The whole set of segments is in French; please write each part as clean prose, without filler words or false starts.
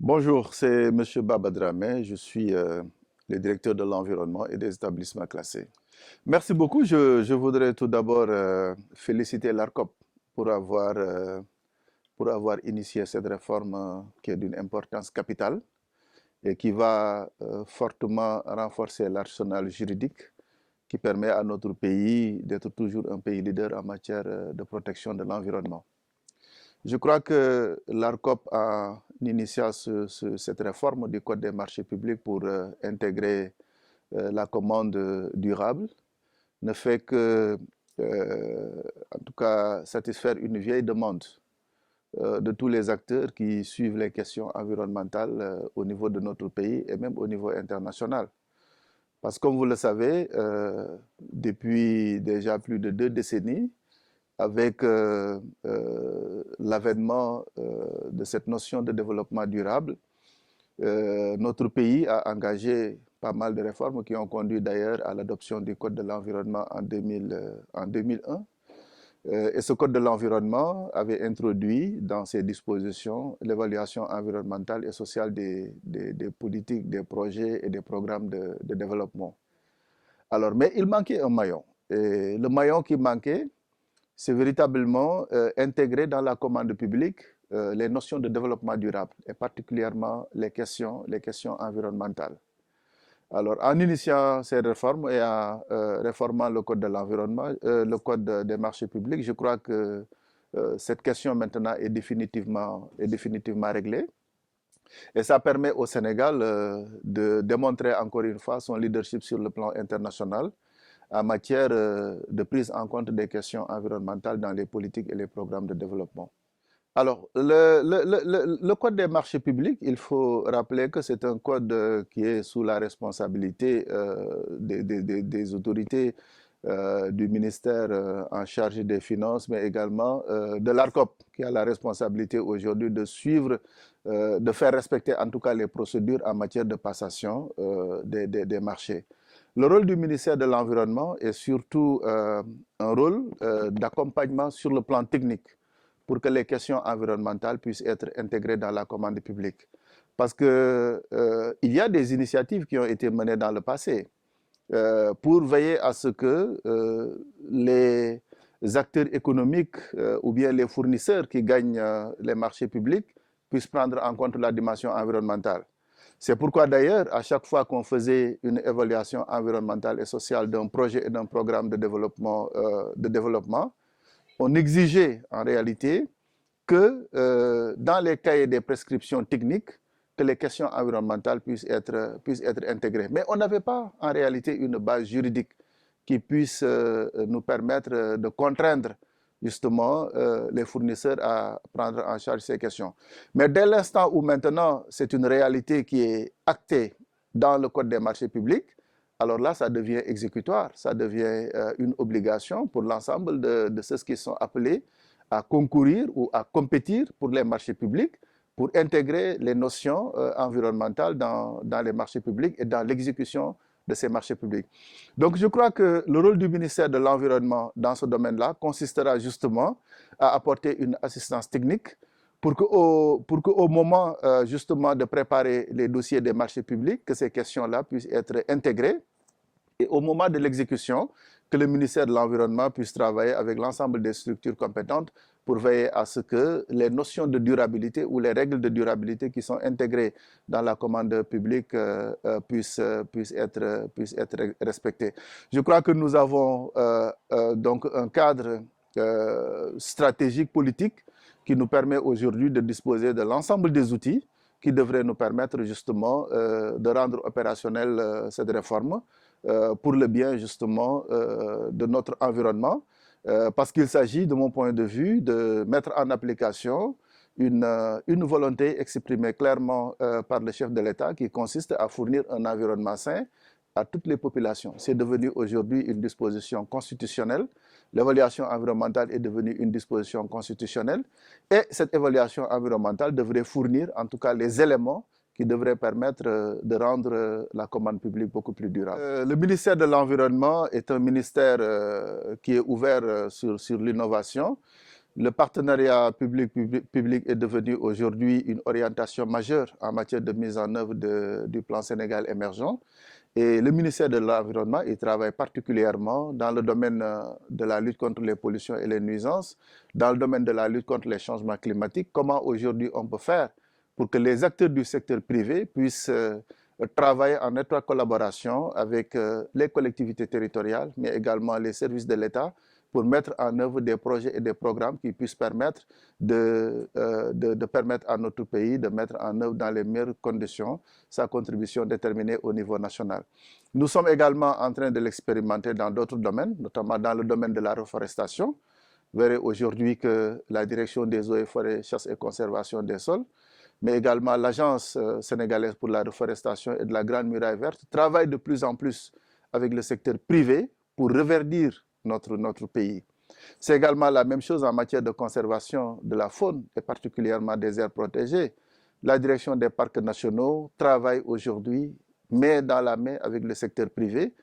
Bonjour, c'est M. Baba Dramé, je suis le directeur de l'environnement et des établissements classés. Merci beaucoup. Je voudrais tout d'abord féliciter l'ARCOP pour avoir, euh, pour avoir initié cette réforme qui est d'une importance capitale et qui va fortement renforcer l'arsenal juridique qui permet à notre pays d'être toujours un pays leader en matière de protection de l'environnement. Je crois que l'ARCOP, en initiant cette réforme du Code des marchés publics pour intégrer la commande durable, ne fait que, en tout cas, satisfaire une vieille demande de tous les acteurs qui suivent les questions environnementales au niveau de notre pays et même au niveau international. Parce que, comme vous le savez, depuis déjà plus de 2 décennies, avec l'avènement de cette notion de développement durable, notre pays a engagé pas mal de réformes qui ont conduit d'ailleurs à l'adoption du Code de l'environnement en 2001. Et ce Code de l'environnement avait introduit dans ses dispositions l'évaluation environnementale et sociale des politiques, des projets et des programmes de développement. Alors, mais il manquait un maillon. Et le maillon qui manquait, c'est véritablement intégrer dans la commande publique les notions de développement durable et particulièrement les questions environnementales. Alors, en initiant ces réformes et en réformant le code de l'environnement, le code des marchés publics, je crois que cette question maintenant est définitivement réglée. Et ça permet au Sénégal de démontrer encore une fois son leadership sur le plan international en matière de prise en compte des questions environnementales dans les politiques et les programmes de développement. Alors, le code des marchés publics, il faut rappeler que c'est un code qui est sous la responsabilité des autorités du ministère en charge des finances, mais également de l'ARCOP, qui a la responsabilité aujourd'hui de suivre, de faire respecter en tout cas les procédures en matière de passation des marchés. Le rôle du ministère de l'Environnement est surtout un rôle d'accompagnement sur le plan technique pour que les questions environnementales puissent être intégrées dans la commande publique. Parce qu'il y a des initiatives qui ont été menées dans le passé pour veiller à ce que les acteurs économiques ou bien les fournisseurs qui gagnent les marchés publics puissent prendre en compte la dimension environnementale. C'est pourquoi d'ailleurs, à chaque fois qu'on faisait une évaluation environnementale et sociale d'un projet et d'un programme de développement, on exigeait en réalité que dans les cahiers des prescriptions techniques, que les questions environnementales puissent être intégrées. Mais on n'avait pas en réalité une base juridique qui puisse nous permettre de contraindre justement les fournisseurs à prendre en charge ces questions. Mais dès l'instant où maintenant c'est une réalité qui est actée dans le Code des marchés publics, alors là, ça devient exécutoire, ça devient une obligation pour l'ensemble de ceux qui sont appelés à concourir ou à compétir pour les marchés publics, pour intégrer les notions environnementales dans les marchés publics et dans l'exécution de ces marchés publics. Donc je crois que le rôle du ministère de l'Environnement dans ce domaine-là consistera justement à apporter une assistance technique pour qu'au moment justement de préparer les dossiers des marchés publics, que ces questions-là puissent être intégrées et au moment de l'exécution, que le ministère de l'Environnement puisse travailler avec l'ensemble des structures compétentes pour veiller à ce que les notions de durabilité ou les règles de durabilité qui sont intégrées dans la commande publique puissent être respectées. Je crois que nous avons donc un cadre stratégique politique qui nous permet aujourd'hui de disposer de l'ensemble des outils qui devraient nous permettre justement de rendre opérationnelle cette réforme pour le bien justement de notre environnement, parce qu'il s'agit, de mon point de vue, de mettre en application une volonté exprimée clairement par le chef de l'État qui consiste à fournir un environnement sain à toutes les populations. C'est devenu aujourd'hui une disposition constitutionnelle. L'évaluation environnementale est devenue une disposition constitutionnelle et cette évaluation environnementale devrait fournir en tout cas les éléments qui devraient permettre de rendre la commande publique beaucoup plus durable. Le ministère de l'Environnement est un ministère qui est ouvert sur l'innovation. Le partenariat public est devenu aujourd'hui une orientation majeure en matière de mise en œuvre du plan Sénégal émergent. Et le ministère de l'Environnement, il travaille particulièrement dans le domaine de la lutte contre les pollutions et les nuisances, dans le domaine de la lutte contre les changements climatiques. Comment aujourd'hui on peut faire pour que les acteurs du secteur privé puissent travailler en étroite collaboration avec les collectivités territoriales, mais également les services de l'État, pour mettre en œuvre des projets et des programmes qui puissent permettre de permettre à notre pays de mettre en œuvre dans les meilleures conditions sa contribution déterminée au niveau national. Nous sommes également en train de l'expérimenter dans d'autres domaines, notamment dans le domaine de la reforestation. Vous verrez aujourd'hui que la direction des eaux et forêts, chasse et conservation des sols, mais également l'Agence sénégalaise pour la reforestation et de la Grande Muraille Verte travaille de plus en plus avec le secteur privé pour reverdir notre pays. C'est également la même chose en matière de conservation de la faune et particulièrement des aires protégées. La direction des parcs nationaux travaille aujourd'hui main dans la main avec le secteur privé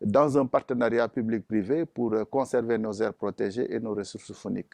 dans un partenariat public-privé pour conserver nos aires protégées et nos ressources fauniques.